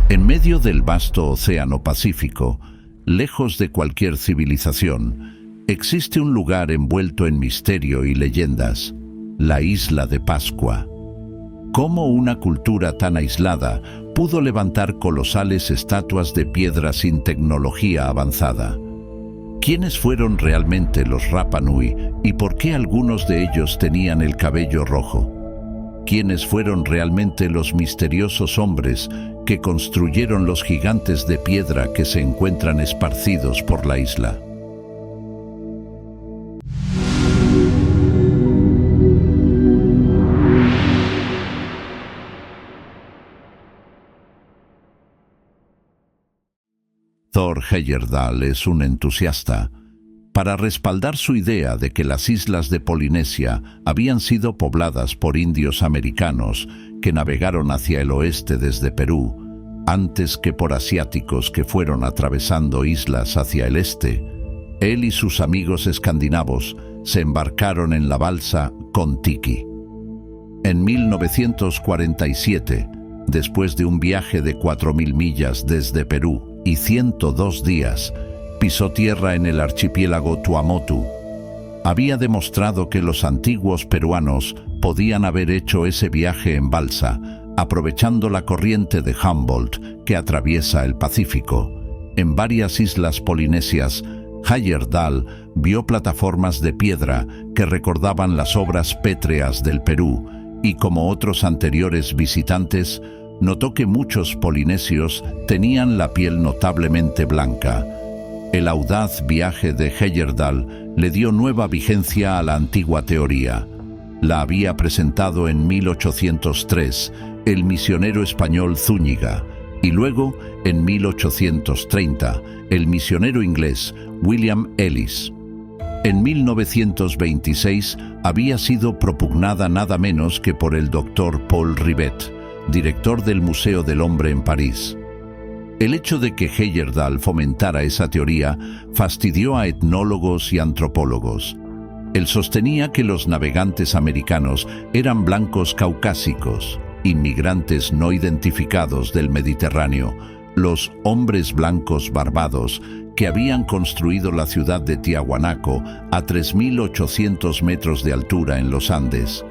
En medio del vasto océano Pacífico, lejos de cualquier civilización, existe un lugar envuelto en misterio y leyendas, la isla de Pascua. ¿Cómo una cultura tan aislada pudo levantar colosales estatuas de piedra sin tecnología avanzada? ¿Quiénes fueron realmente los Rapa Nui y por qué algunos de ellos tenían el cabello rojo? ¿Quiénes fueron realmente los misteriosos hombres que construyeron los gigantes de piedra que se encuentran esparcidos por la isla? Thor Heyerdahl es un entusiasta. Para respaldar su idea de que las islas de Polinesia habían sido pobladas por indios americanos que navegaron hacia el oeste desde Perú, antes que por asiáticos que fueron atravesando islas hacia el este, él y sus amigos escandinavos se embarcaron en la balsa Kon-Tiki. En 1947, después de un viaje de 4.000 millas desde Perú y 102 días, pisó tierra en el archipiélago Tuamotu. Había demostrado que los antiguos peruanos podían haber hecho ese viaje en balsa, aprovechando la corriente de Humboldt que atraviesa el Pacífico. En varias islas polinesias, Heyerdahl vio plataformas de piedra que recordaban las obras pétreas del Perú y, como otros anteriores visitantes, notó que muchos polinesios tenían la piel notablemente blanca. El audaz viaje de Heyerdahl le dio nueva vigencia a la antigua teoría. La había presentado en 1803 el misionero español Zúñiga y luego, en 1830, el misionero inglés William Ellis. En 1926 había sido propugnada nada menos que por el doctor Paul Rivet, director del Museo del Hombre en París. El hecho de que Heyerdahl fomentara esa teoría fastidió a etnólogos y antropólogos. Él sostenía que los navegantes americanos eran blancos caucásicos, inmigrantes no identificados del Mediterráneo, los hombres blancos barbados que habían construido la ciudad de Tiahuanaco a 3.800 metros de altura en los Andes.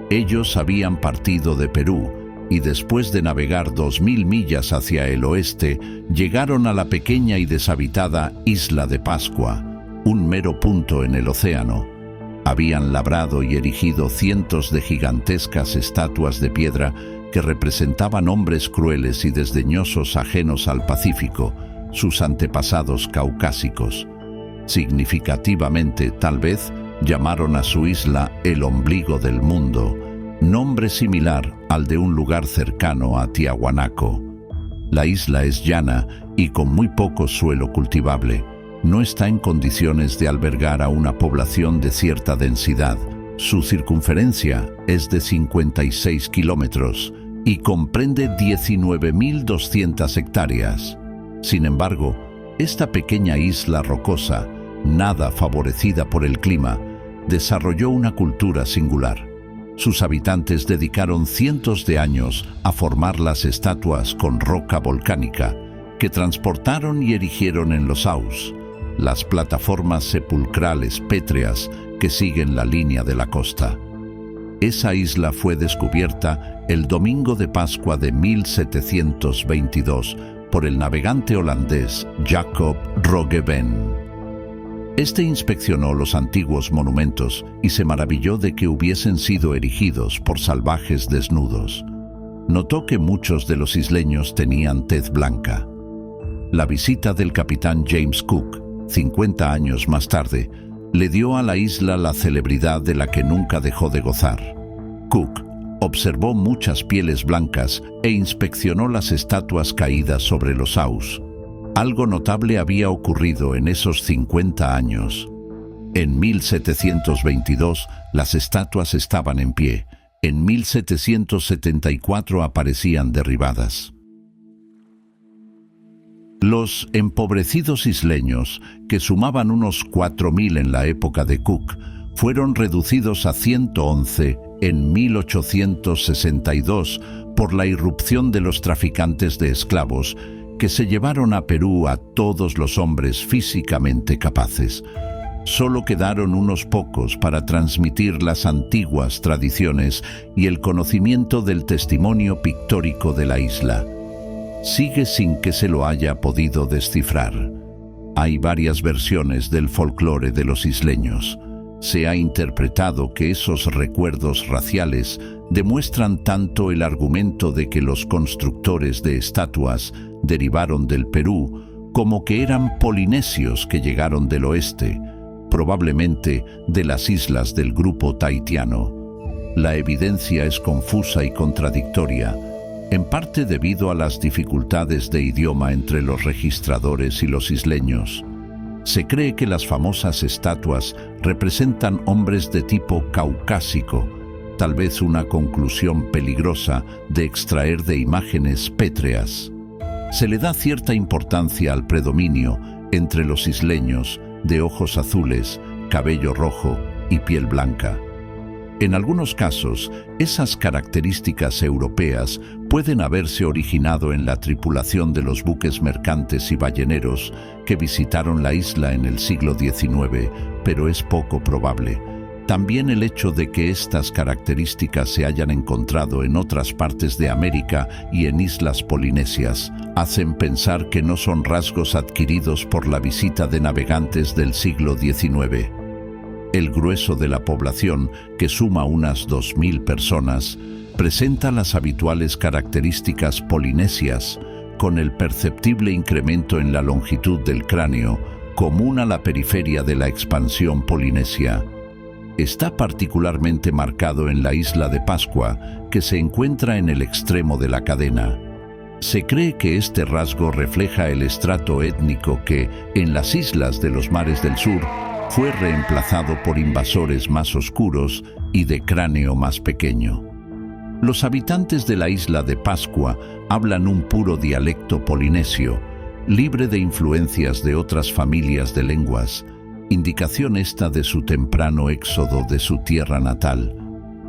Ellos habían partido de Perú y después de navegar 2.000 millas hacia el oeste, llegaron a la pequeña y deshabitada isla de Pascua, un mero punto en el océano. Habían labrado y erigido cientos de gigantescas estatuas de piedra que representaban hombres crueles y desdeñosos ajenos al Pacífico, sus antepasados caucásicos. Significativamente, tal vez, llamaron a su isla el ombligo del mundo, nombre similar al de un lugar cercano a Tiahuanaco. La isla es llana y con muy poco suelo cultivable. No está en condiciones de albergar a una población de cierta densidad. Su circunferencia es de 56 kilómetros y comprende 19.200 hectáreas. Sin embargo, esta pequeña isla rocosa, nada favorecida por el clima, desarrolló una cultura singular. Sus habitantes dedicaron cientos de años a formar las estatuas con roca volcánica que transportaron y erigieron en los Aus, las plataformas sepulcrales pétreas que siguen la línea de la costa. Esa isla fue descubierta el domingo de Pascua de 1722 por el navegante holandés Jacob Roggeveen. Este inspeccionó los antiguos monumentos y se maravilló de que hubiesen sido erigidos por salvajes desnudos. Notó que muchos de los isleños tenían tez blanca. La visita del capitán James Cook, 50 años más tarde, le dio a la isla la celebridad de la que nunca dejó de gozar. Cook observó muchas pieles blancas e inspeccionó las estatuas caídas sobre los Aus. Algo notable había ocurrido en esos 50 años. En 1722 las estatuas estaban en pie. En 1774 aparecían derribadas. Los empobrecidos isleños, que sumaban unos 4.000 en la época de Cook, fueron reducidos a 111 en 1862 por la irrupción de los traficantes de esclavos que se llevaron a Perú a todos los hombres físicamente capaces. Solo quedaron unos pocos para transmitir las antiguas tradiciones y el conocimiento del testimonio pictórico de la isla. Sigue sin que se lo haya podido descifrar. Hay varias versiones del folclore de los isleños. Se ha interpretado que esos recuerdos raciales demuestran tanto el argumento de que los constructores de estatuas derivaron del Perú, como que eran polinesios que llegaron del oeste, probablemente de las islas del grupo tahitiano. La evidencia es confusa y contradictoria, en parte debido a las dificultades de idioma entre los registradores y los isleños. Se cree que las famosas estatuas representan hombres de tipo caucásico, tal vez una conclusión peligrosa de extraer de imágenes pétreas. Se le da cierta importancia al predominio entre los isleños de ojos azules, cabello rojo y piel blanca. En algunos casos, esas características europeas pueden haberse originado en la tripulación de los buques mercantes y balleneros que visitaron la isla en el siglo XIX, pero es poco probable. También el hecho de que estas características se hayan encontrado en otras partes de América y en islas polinesias hacen pensar que no son rasgos adquiridos por la visita de navegantes del siglo XIX. El grueso de la población, que suma unas 2.000 personas, presenta las habituales características polinesias, con el perceptible incremento en la longitud del cráneo, común a la periferia de la expansión polinesia. Está particularmente marcado en la isla de Pascua, que se encuentra en el extremo de la cadena. Se cree que este rasgo refleja el estrato étnico que, en las islas de los mares del sur, fue reemplazado por invasores más oscuros y de cráneo más pequeño. Los habitantes de la isla de Pascua hablan un puro dialecto polinesio, libre de influencias de otras familias de lenguas, indicación esta de su temprano éxodo de su tierra natal.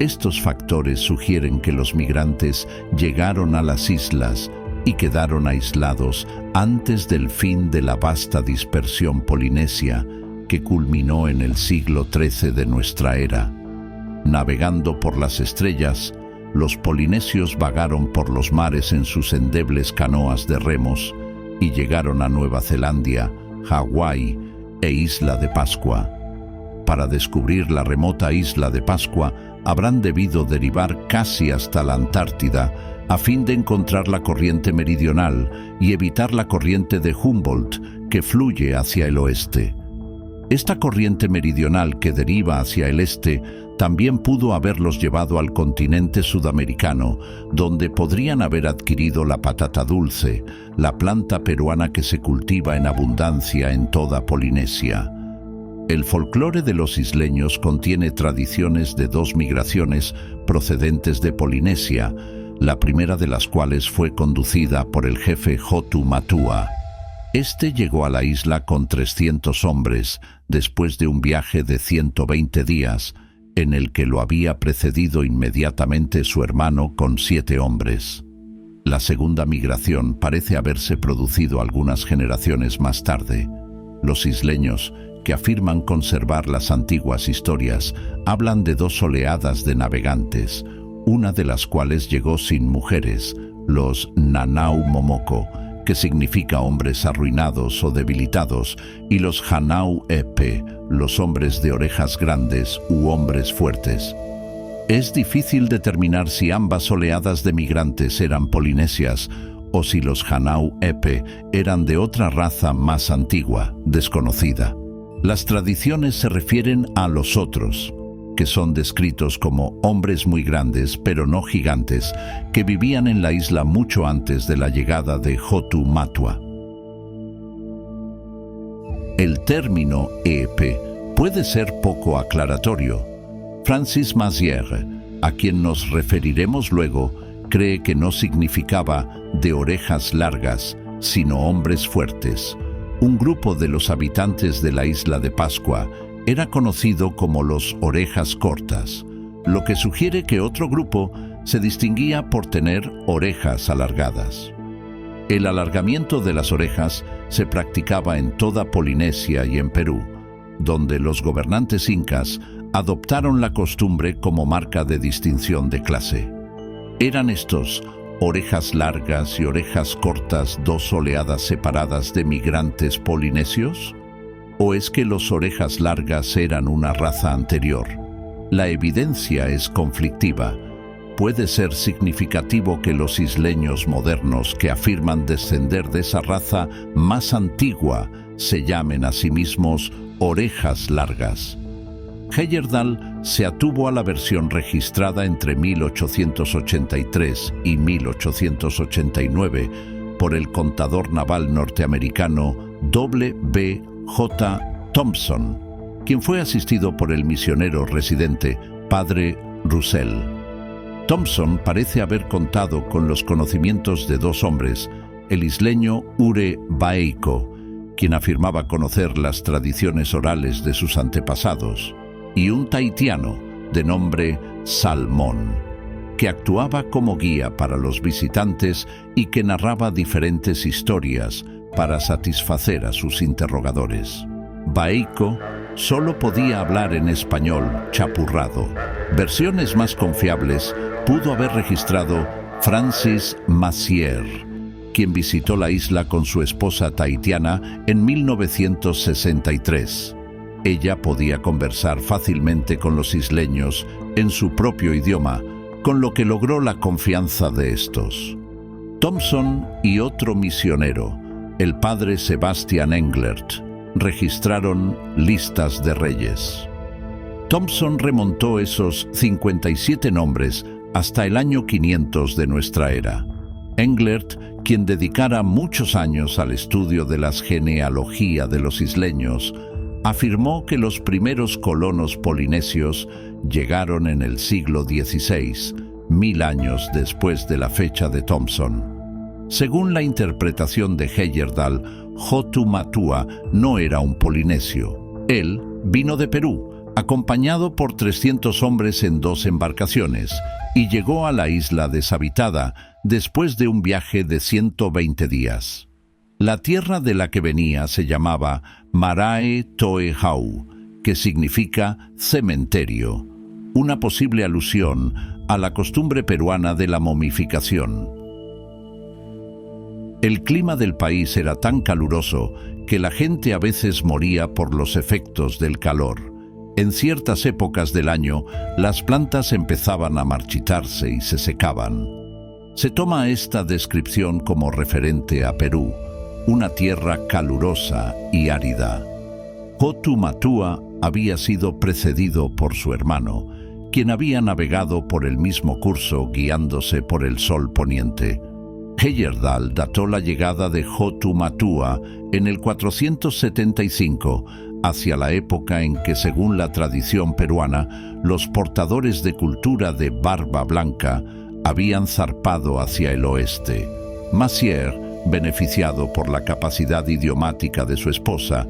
Estos factores sugieren que los migrantes llegaron a las islas y quedaron aislados antes del fin de la vasta dispersión polinesia que culminó en el siglo XIII de nuestra era. Navegando por las estrellas, los polinesios vagaron por los mares en sus endebles canoas de remos y llegaron a Nueva Zelanda, Hawái e Isla de Pascua. Para descubrir la remota Isla de Pascua, habrán debido derivar casi hasta la Antártida a fin de encontrar la corriente meridional y evitar la corriente de Humboldt que fluye hacia el oeste. Esta corriente meridional que deriva hacia el este también pudo haberlos llevado al continente sudamericano, donde podrían haber adquirido la patata dulce, la planta peruana que se cultiva en abundancia en toda Polinesia. El folclore de los isleños contiene tradiciones de dos migraciones procedentes de Polinesia, la primera de las cuales fue conducida por el jefe Hotu Matua. Este llegó a la isla con 300 hombres, después de un viaje de 120 días, en el que lo había precedido inmediatamente su hermano con 7 hombres. La segunda migración parece haberse producido algunas generaciones más tarde. Los isleños, que afirman conservar las antiguas historias, hablan de 2 oleadas de navegantes, una de las cuales llegó sin mujeres, los Nanau Momoko, que significa hombres arruinados o debilitados, y los Hanau Epe, los hombres de orejas grandes u hombres fuertes. Es difícil determinar si ambas oleadas de migrantes eran polinesias o si los Hanau Epe eran de otra raza más antigua, desconocida. Las tradiciones se refieren a los otros, que son descritos como hombres muy grandes, pero no gigantes, que vivían en la isla mucho antes de la llegada de Hotu Matua. El término Epe puede ser poco aclaratorio. Francis Mazière, a quien nos referiremos luego, cree que no significaba de orejas largas, sino hombres fuertes. Un grupo de los habitantes de la isla de Pascua era conocido como los orejas cortas, lo que sugiere que otro grupo Se distinguía por tener orejas alargadas. El alargamiento de las orejas se practicaba en toda Polinesia y en Perú, donde los gobernantes incas adoptaron la costumbre como marca de distinción de clase. ¿Eran estos orejas largas y orejas cortas dos oleadas separadas de migrantes polinesios? ¿O es que los orejas largas eran una raza anterior? La evidencia es conflictiva. Puede ser significativo que los isleños modernos que afirman descender de esa raza más antigua se llamen a sí mismos orejas largas. Heyerdahl se atuvo a la versión registrada entre 1883 y 1889 por el contador naval norteamericano W. J. Thompson, quien fue asistido por el misionero residente Padre Russell. Thompson parece haber contado con los conocimientos de dos hombres, el isleño Ure Baeiko, quien afirmaba conocer las tradiciones orales de sus antepasados, y un tahitiano de nombre Salmón, que actuaba como guía para los visitantes y que narraba diferentes historias para satisfacer a sus interrogadores. Baeiko solo podía hablar en español chapurrado. Versiones más confiables pudo haber registrado Francis Massier, quien visitó la isla con su esposa tahitiana en 1963. Ella podía conversar fácilmente con los isleños en su propio idioma, con lo que logró la confianza de estos. Thompson y otro misionero, el padre Sebastian Englert, registraron listas de reyes. Thompson remontó esos 57 nombres hasta el año 500 de nuestra era. Englert, quien dedicara muchos años al estudio de la genealogía de los isleños, afirmó que los primeros colonos polinesios llegaron en el siglo XVI, 1000 años después de la fecha de Thompson. Según la interpretación de Heyerdahl, Hotu Matua no era un polinesio. Él vino de Perú, acompañado por 300 hombres en 2 embarcaciones, y llegó a la isla deshabitada después de un viaje de 120 días. La tierra de la que venía se llamaba Marae Toe Hau, que significa cementerio, una posible alusión a la costumbre peruana de la momificación. El clima del país era tan caluroso que la gente a veces moría por los efectos del calor. En ciertas épocas del año, las plantas empezaban a marchitarse y se secaban. Se toma esta descripción como referente a Perú, una tierra calurosa y árida. Hotu Matua había sido precedido por su hermano, quien había navegado por el mismo curso guiándose por el sol poniente. Heyerdahl dató la llegada de Hotu Matua en el 475, hacia la época en que, según la tradición peruana, los portadores de cultura de barba blanca habían zarpado hacia el oeste. Massier, beneficiado por la capacidad idiomática de su esposa,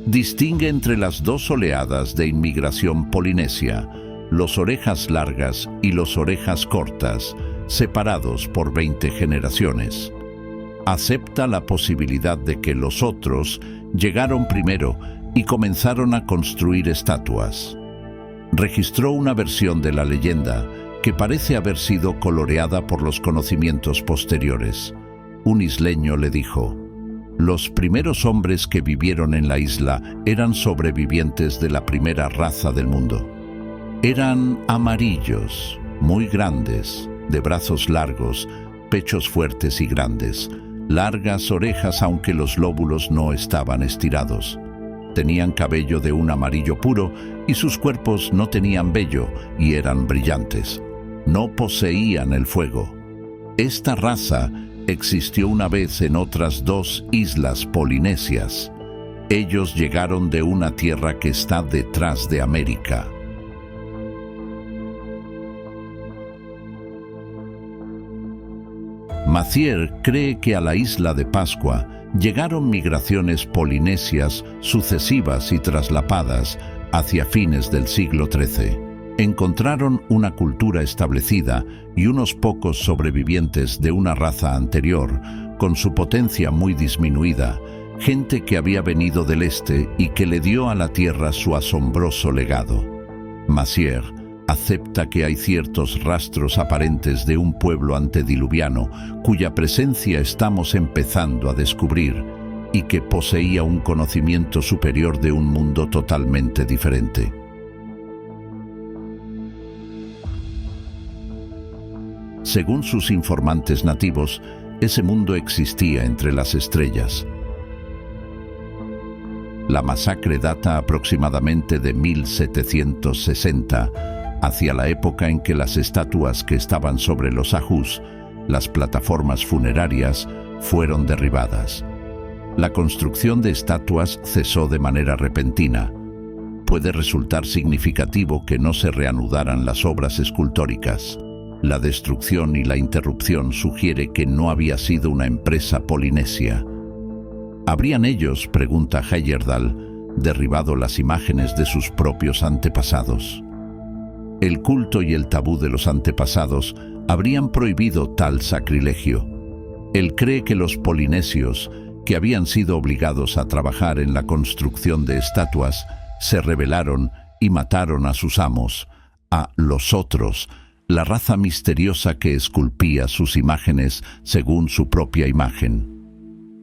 distingue entre las 2 oleadas de inmigración polinesia, los orejas largas y los orejas cortas, separados por 20 generaciones. Acepta la posibilidad de que los otros llegaron primero y comenzaron a construir estatuas. Registró una versión de la leyenda que parece haber sido coloreada por los conocimientos posteriores. Un isleño le dijo: los primeros hombres que vivieron en la isla eran sobrevivientes de la primera raza del mundo. Eran amarillos, muy grandes, de brazos largos, pechos fuertes y grandes, largas orejas aunque los lóbulos no estaban estirados. Tenían cabello de un amarillo puro y sus cuerpos no tenían vello y eran brillantes. No poseían el fuego. Esta raza existió una vez en otras 2 islas polinesias. Ellos llegaron de una tierra que está detrás de América. Massier cree que a la isla de Pascua llegaron migraciones polinesias sucesivas y traslapadas hacia fines del siglo XIII. Encontraron una cultura establecida y unos pocos sobrevivientes de una raza anterior, con su potencia muy disminuida, gente que había venido del este y que le dio a la Tierra su asombroso legado. Messier acepta que hay ciertos rastros aparentes de un pueblo antediluviano cuya presencia estamos empezando a descubrir y que poseía un conocimiento superior de un mundo totalmente diferente. Según sus informantes nativos, ese mundo existía entre las estrellas. La masacre data aproximadamente de 1760, hacia la época en que las estatuas que estaban sobre los ajús, las plataformas funerarias, fueron derribadas. La construcción de estatuas cesó de manera repentina. Puede resultar significativo que no se reanudaran las obras escultóricas. La destrucción y la interrupción sugiere que no había sido una empresa polinesia. ¿Habrían ellos, pregunta Heyerdahl, derribado las imágenes de sus propios antepasados? El culto y el tabú de los antepasados habrían prohibido tal sacrilegio. Él cree que los polinesios, que habían sido obligados a trabajar en la construcción de estatuas, se rebelaron y mataron a sus amos, a los otros, la raza misteriosa que esculpía sus imágenes según su propia imagen.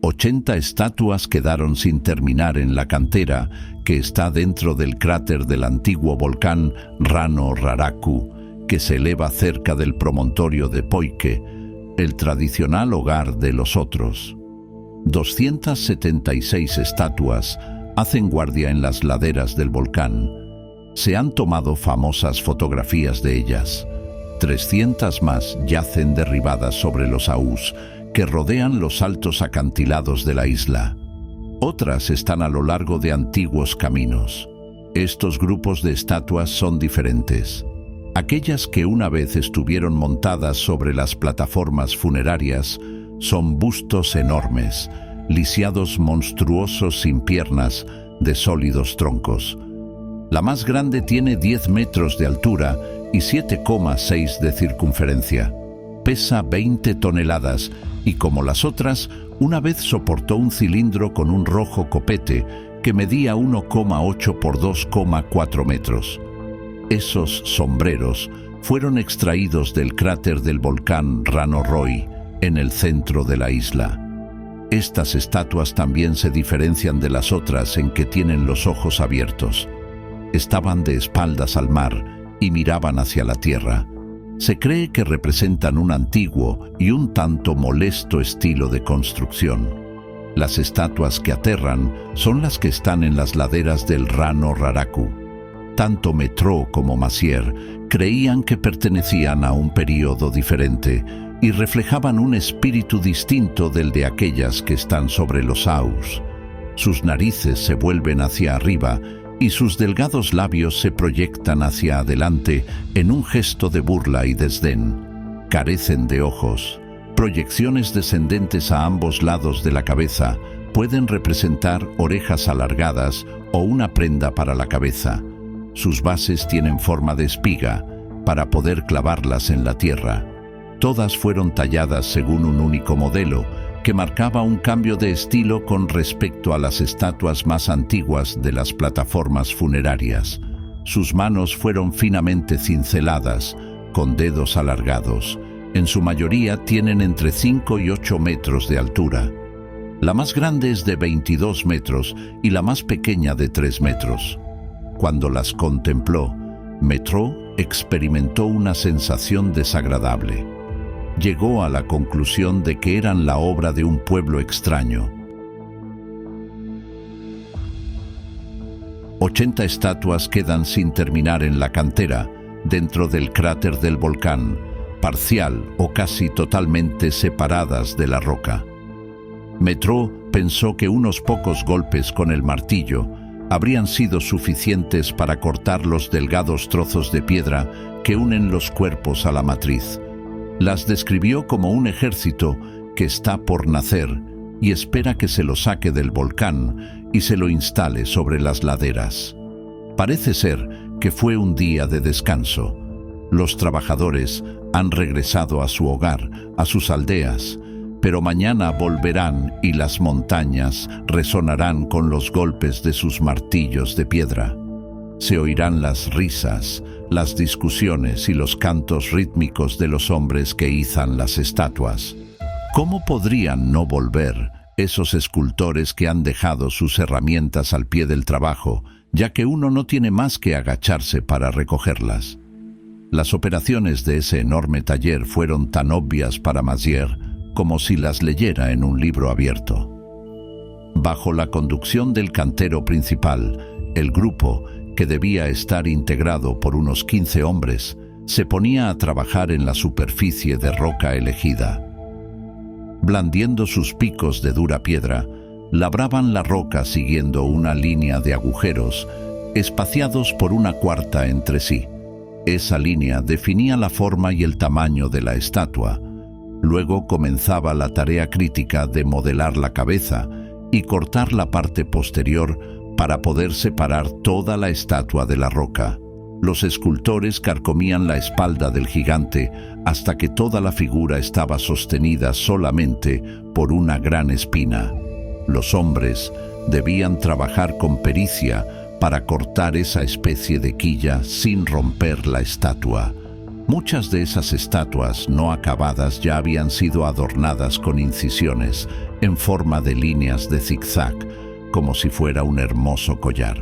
80 estatuas quedaron sin terminar en la cantera que está dentro del cráter del antiguo volcán Rano Raraku, que se eleva cerca del promontorio de Poike, el tradicional hogar de los otros. 276 estatuas hacen guardia en las laderas del volcán. Se han tomado famosas fotografías de ellas. 300 más yacen derribadas sobre los aús que rodean los altos acantilados de la isla. Otras están a lo largo de antiguos caminos. Estos grupos de estatuas son diferentes. Aquellas que una vez estuvieron montadas sobre las plataformas funerarias son bustos enormes, lisiados monstruosos sin piernas, de sólidos troncos. La más grande tiene 10 metros de altura y 7,6 de circunferencia. Pesa 20 toneladas y, como las otras, una vez soportó un cilindro con un rojo copete que medía 1,8 por 2,4 metros. Esos sombreros fueron extraídos del cráter del volcán Rano Roy, en el centro de la isla. Estas estatuas también se diferencian de las otras en que tienen los ojos abiertos. Estaban de espaldas al mar y miraban hacia la tierra. Se cree que representan un antiguo y un tanto molesto estilo de construcción. Las estatuas que aterran son las que están en las laderas del Rano Raraku. Tanto Métraux como Messier creían que pertenecían a un período diferente y reflejaban un espíritu distinto del de aquellas que están sobre los aús. Sus narices se vuelven hacia arriba y sus delgados labios se proyectan hacia adelante en un gesto de burla y desdén. Carecen de ojos. Proyecciones descendentes a ambos lados de la cabeza pueden representar orejas alargadas o una prenda para la cabeza. Sus bases tienen forma de espiga para poder clavarlas en la tierra. Todas fueron talladas según un único modelo que marcaba un cambio de estilo con respecto a las estatuas más antiguas de las plataformas funerarias. Sus manos fueron finamente cinceladas, con dedos alargados. En su mayoría tienen entre 5 y 8 metros de altura. La más grande es de 22 metros y la más pequeña de 3 metros. Cuando las contempló, Métraux experimentó una sensación desagradable. Llegó a la conclusión de que eran la obra de un pueblo extraño. 80 estatuas quedan sin terminar en la cantera, dentro del cráter del volcán, parcial o casi totalmente separadas de la roca. Métraux pensó que unos pocos golpes con el martillo habrían sido suficientes para cortar los delgados trozos de piedra que unen los cuerpos a la matriz. Las describió como un ejército que está por nacer y espera que se lo saque del volcán y se lo instale sobre las laderas. Parece ser que fue un día de descanso. Los trabajadores han regresado a su hogar, a sus aldeas, pero mañana volverán y las montañas resonarán con los golpes de sus martillos de piedra. Se oirán las risas, las discusiones y los cantos rítmicos de los hombres que izan las estatuas. ¿Cómo podrían no volver esos escultores que han dejado sus herramientas al pie del trabajo, ya que uno no tiene más que agacharse para recogerlas? Las operaciones de ese enorme taller fueron tan obvias para Mazières como si las leyera en un libro abierto. Bajo la conducción del cantero principal, el grupo, que debía estar integrado por unos 15 hombres, se ponía a trabajar en la superficie de roca elegida. Blandiendo sus picos de dura piedra, labraban la roca siguiendo una línea de agujeros, espaciados por una cuarta entre sí. Esa línea definía la forma y el tamaño de la estatua. Luego comenzaba la tarea crítica de modelar la cabeza y cortar la parte posterior para poder separar toda la estatua de la roca. Los escultores carcomían la espalda del gigante hasta que toda la figura estaba sostenida solamente por una gran espina. Los hombres debían trabajar con pericia para cortar esa especie de quilla sin romper la estatua. Muchas de esas estatuas no acabadas ya habían sido adornadas con incisiones en forma de líneas de zigzag, como si fuera un hermoso collar.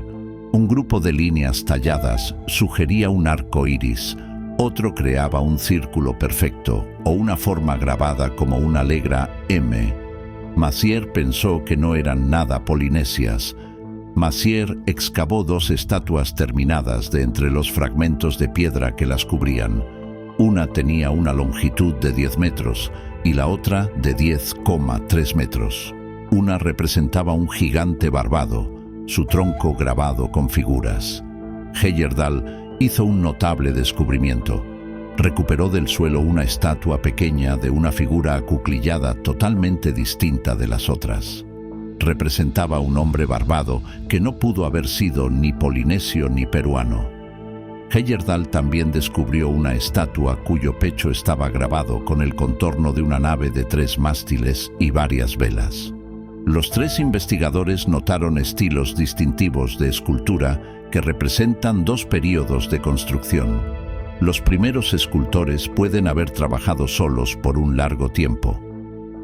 Un grupo de líneas talladas sugería un arco iris, otro creaba un círculo perfecto o una forma grabada como una letra M. Mazières pensó que no eran nada polinesias. Mazières excavó 2 estatuas terminadas de entre los fragmentos de piedra que las cubrían. Una tenía una longitud de 10 metros y la otra de 10,3 metros. Una representaba un gigante barbado, su tronco grabado con figuras. Heyerdahl hizo un notable descubrimiento. Recuperó del suelo una estatua pequeña de una figura acuclillada totalmente distinta de las otras. Representaba un hombre barbado que no pudo haber sido ni polinesio ni peruano. Heyerdahl también descubrió una estatua cuyo pecho estaba grabado con el contorno de una nave de 3 mástiles y varias velas. Los 3 investigadores notaron estilos distintivos de escultura que representan 2 períodos de construcción. Los primeros escultores pueden haber trabajado solos por un largo tiempo.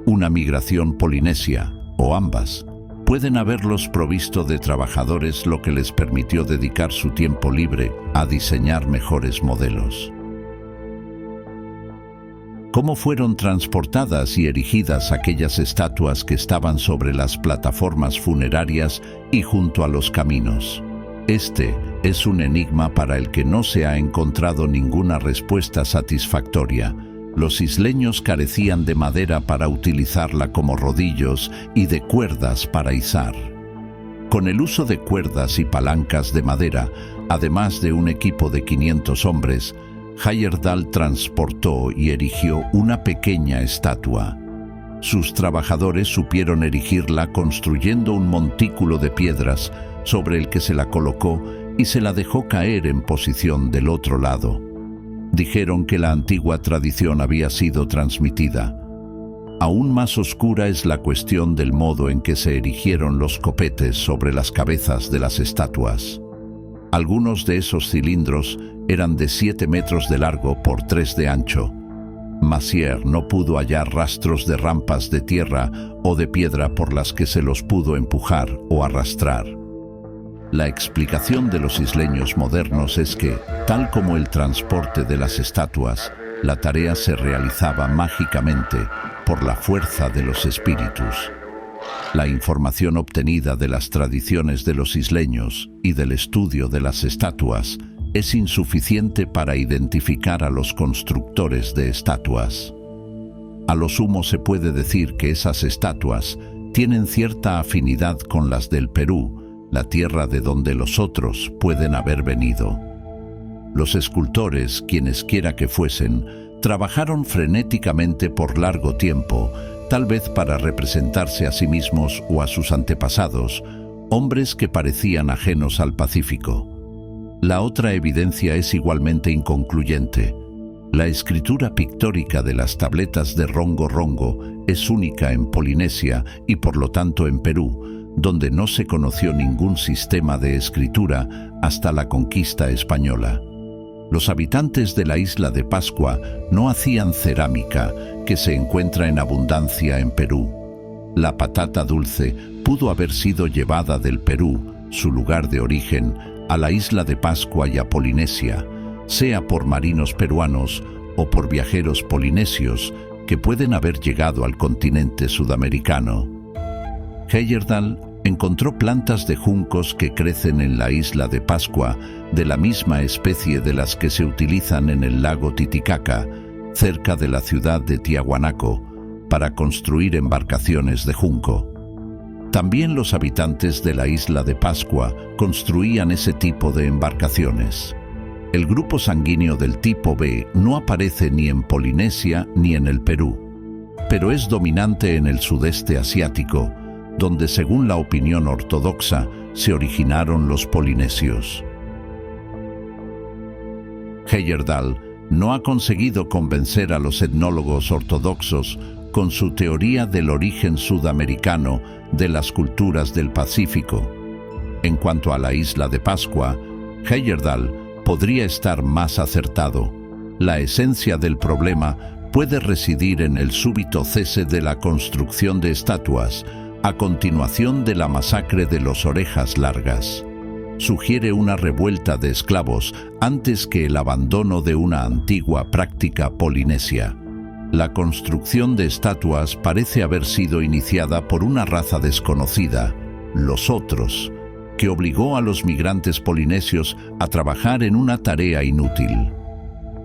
Una migración polinesia, o ambas, pueden haberlos provisto de trabajadores, lo que les permitió dedicar su tiempo libre a diseñar mejores modelos. ¿Cómo fueron transportadas y erigidas aquellas estatuas que estaban sobre las plataformas funerarias y junto a los caminos? Este es un enigma para el que no se ha encontrado ninguna respuesta satisfactoria. Los isleños carecían de madera para utilizarla como rodillos y de cuerdas para izar. Con el uso de cuerdas y palancas de madera, además de un equipo de 500 hombres, Heyerdahl transportó y erigió una pequeña estatua. Sus trabajadores supieron erigirla construyendo un montículo de piedras sobre el que se la colocó y se la dejó caer en posición del otro lado. Dijeron que la antigua tradición había sido transmitida. Aún más oscura es la cuestión del modo en que se erigieron los copetes sobre las cabezas de las estatuas. Algunos de esos cilindros eran de 7 metros de largo por 3 de ancho. Mazières no pudo hallar rastros de rampas de tierra o de piedra por las que se los pudo empujar o arrastrar. La explicación de los isleños modernos es que, tal como el transporte de las estatuas, la tarea se realizaba mágicamente por la fuerza de los espíritus. La información obtenida de las tradiciones de los isleños y del estudio de las estatuas es insuficiente para identificar a los constructores de estatuas. A lo sumo se puede decir que esas estatuas tienen cierta afinidad con las del Perú, la tierra de donde los otros pueden haber venido. Los escultores, quienes quiera que fuesen, trabajaron frenéticamente por largo tiempo, tal vez para representarse a sí mismos o a sus antepasados, hombres que parecían ajenos al Pacífico. La otra evidencia es igualmente inconcluyente. La escritura pictórica de las tabletas de Rongo Rongo es única en Polinesia y por lo tanto en Perú, donde no se conoció ningún sistema de escritura hasta la conquista española. Los habitantes de la isla de Pascua no hacían cerámica, que se encuentra en abundancia en Perú. La patata dulce pudo haber sido llevada del Perú, su lugar de origen, a la isla de Pascua y a Polinesia, sea por marinos peruanos o por viajeros polinesios que pueden haber llegado al continente sudamericano. Heyerdahl encontró plantas de juncos que crecen en la isla de Pascua, de la misma especie de las que se utilizan en el lago Titicaca, cerca de la ciudad de Tiahuanaco, para construir embarcaciones de junco. También los habitantes de la isla de Pascua construían ese tipo de embarcaciones. El grupo sanguíneo del tipo B no aparece ni en Polinesia ni en el Perú, pero es dominante en el sudeste asiático, donde según la opinión ortodoxa se originaron los polinesios. Heyerdahl no ha conseguido convencer a los etnólogos ortodoxos con su teoría del origen sudamericano de las culturas del Pacífico. En cuanto a la isla de Pascua, Heyerdahl podría estar más acertado. La esencia del problema puede residir en el súbito cese de la construcción de estatuas, a continuación de la masacre de los Orejas Largas. Sugiere una revuelta de esclavos antes que el abandono de una antigua práctica polinesia. La construcción de estatuas parece haber sido iniciada por una raza desconocida, los otros, que obligó a los migrantes polinesios a trabajar en una tarea inútil.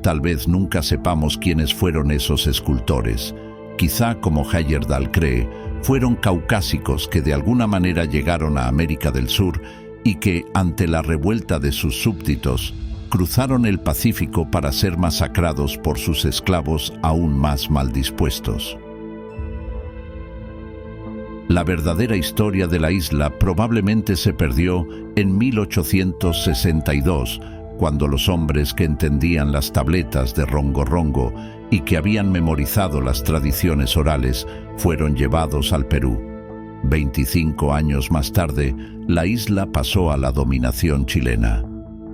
Tal vez nunca sepamos quiénes fueron esos escultores. Quizá, como Heyerdahl cree, fueron caucásicos que de alguna manera llegaron a América del Sur y que, ante la revuelta de sus súbditos, cruzaron el Pacífico para ser masacrados por sus esclavos aún más mal dispuestos. La verdadera historia de la isla probablemente se perdió en 1862, cuando los hombres que entendían las tabletas de Rongo Rongo y que habían memorizado las tradiciones orales fueron llevados al Perú. 25 años más tarde, la isla pasó a la dominación chilena.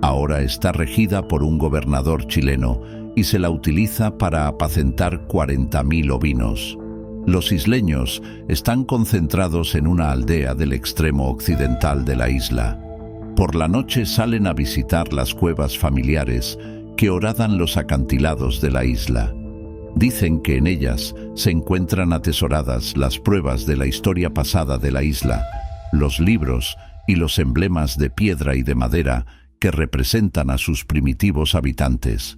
Ahora está regida por un gobernador chileno y se la utiliza para apacentar 40.000 ovinos. Los isleños están concentrados en una aldea del extremo occidental de la isla. Por la noche salen a visitar las cuevas familiares que horadan los acantilados de la isla. Dicen que en ellas se encuentran atesoradas las pruebas de la historia pasada de la isla, los libros y los emblemas de piedra y de madera que representan a sus primitivos habitantes.